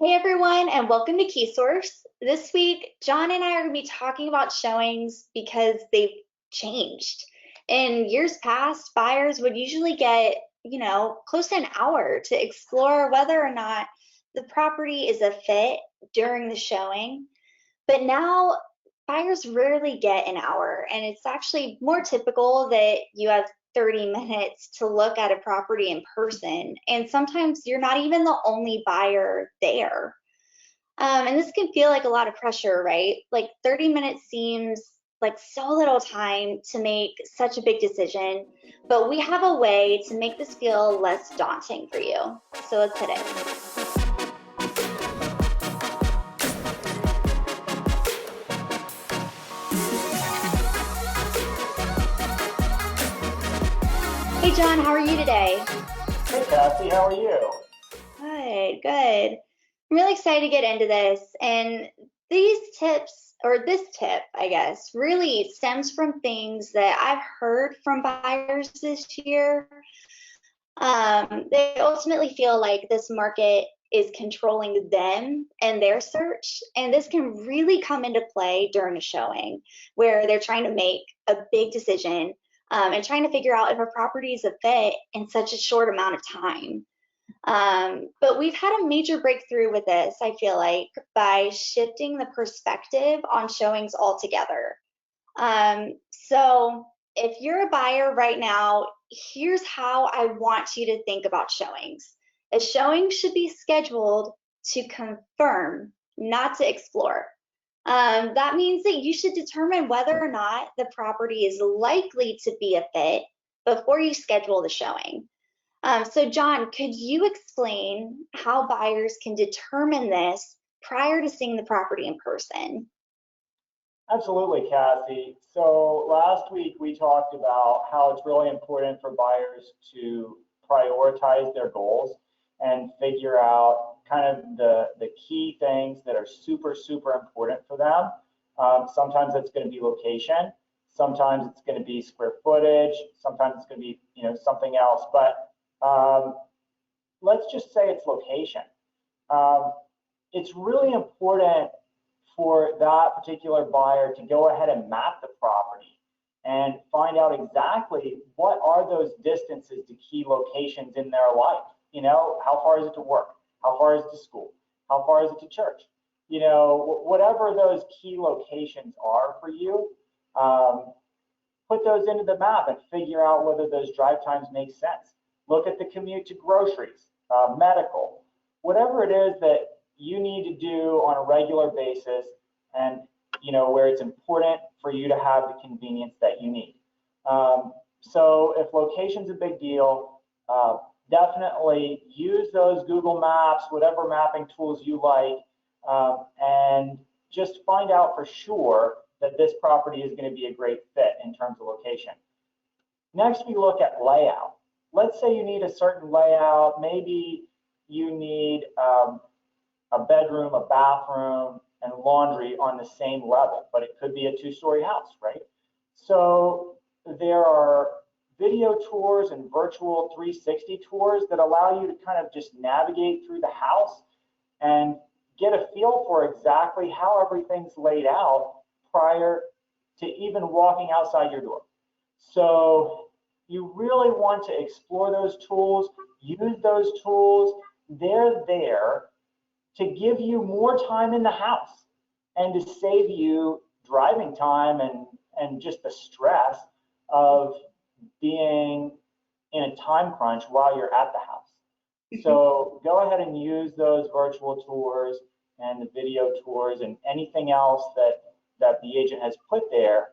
Hey everyone, and welcome to Key Source. This week, John and I are going to be talking about showings because they've changed. In years past, buyers would usually get, close to an hour to explore whether or not the property is a fit during the showing. But now, buyers rarely get an hour, and it's actually more typical that you have 30 minutes to look at a property in person. And sometimes you're not even the only buyer there. And this can feel like a lot of pressure, right? Like 30 minutes seems like so little time to make such a big decision, but we have a way to make this feel less daunting for you. So let's hit it. Hey John, how are you today? Hey Cassie, how are you? Good, good. I'm really excited to get into this. And these tips, or this tip, I guess, really stems from things that I've heard from buyers this year. They ultimately feel like this market is controlling them and their search. And this can really come into play during a showing where they're trying to make a big decision and trying to figure out if a property is a fit in such a short amount of time. But we've had a major breakthrough with this, I feel like, by shifting the perspective on showings altogether. So if you're a buyer right now, here's how I want you to think about showings. A showing should be scheduled to confirm, not to explore. That means that you should determine whether or not the property is likely to be a fit before you schedule the showing. So John, could you explain how buyers can determine this prior to seeing the property in person? Absolutely, Cassie. So last week we talked about how it's really important for buyers to prioritize their goals and figure out kind of the key things that are super, super important for them. Sometimes it's going to be location. Sometimes it's going to be square footage. Sometimes it's going to be, something else. But let's just say it's location. It's really important for that particular buyer to go ahead and map the property and find out exactly what are those distances to key locations in their life. How far is it to work? How far is it to school? How far is it to church? Whatever those key locations are for you, put those into the map and figure out whether those drive times make sense. Look at the commute to groceries, medical, whatever it is that you need to do on a regular basis, and where it's important for you to have the convenience that you need. So if location's a big deal, definitely use those Google Maps, whatever mapping tools you like, and just find out for sure that this property is going to be a great fit in terms of location. Next, we look at layout. Let's say you need a certain layout. Maybe you need a bedroom, a bathroom, and laundry on the same level, but it could be a two-story house, right? So there are video tours and virtual 360 tours that allow you to kind of just navigate through the house and get a feel for exactly how everything's laid out prior to even walking outside your door. So you really want to explore those tools, use those tools. They're there to give you more time in the house and to save you driving time and just the stress of being in a time crunch while you're at the house. So go ahead and use those virtual tours and the video tours and anything else that the agent has put there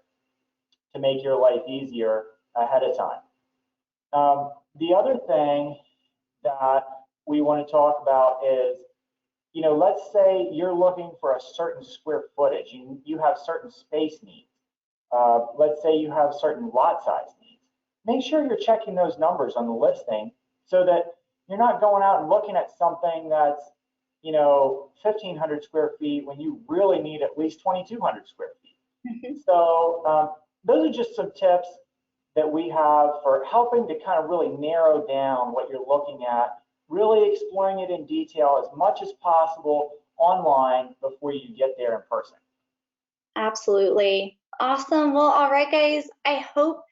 to make your life easier ahead of time. The other thing that we want to talk about is, let's say you're looking for a certain square footage. You have certain space needs. Let's say you have certain lot size needs. Make sure you're checking those numbers on the listing so that you're not going out and looking at something that's 1,500 square feet when you really need at least 2,200 square feet. So those are just some tips that we have for helping to kind of really narrow down what you're looking at really exploring it in detail as much as possible online before you get there in person. Absolutely. Awesome. Well, all right, guys. I hope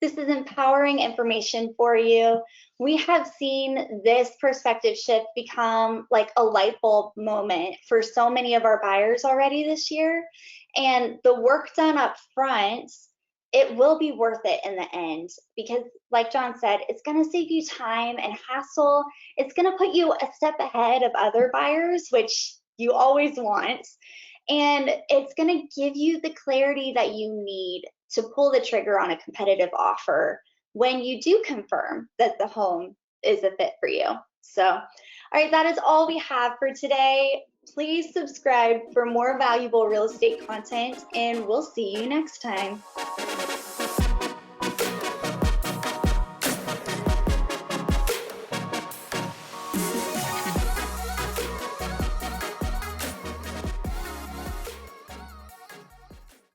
this is empowering information for you. We have seen this perspective shift become like a light bulb moment for so many of our buyers already this year. And the work done up front, it will be worth it in the end because, like John said, it's going to save you time and hassle. It's going to put you a step ahead of other buyers, which you always want. And it's going to give you the clarity that you need to pull the trigger on a competitive offer when you do confirm that the home is a fit for you. So, all right, that is all we have for today. Please subscribe for more valuable real estate content, and we'll see you next time.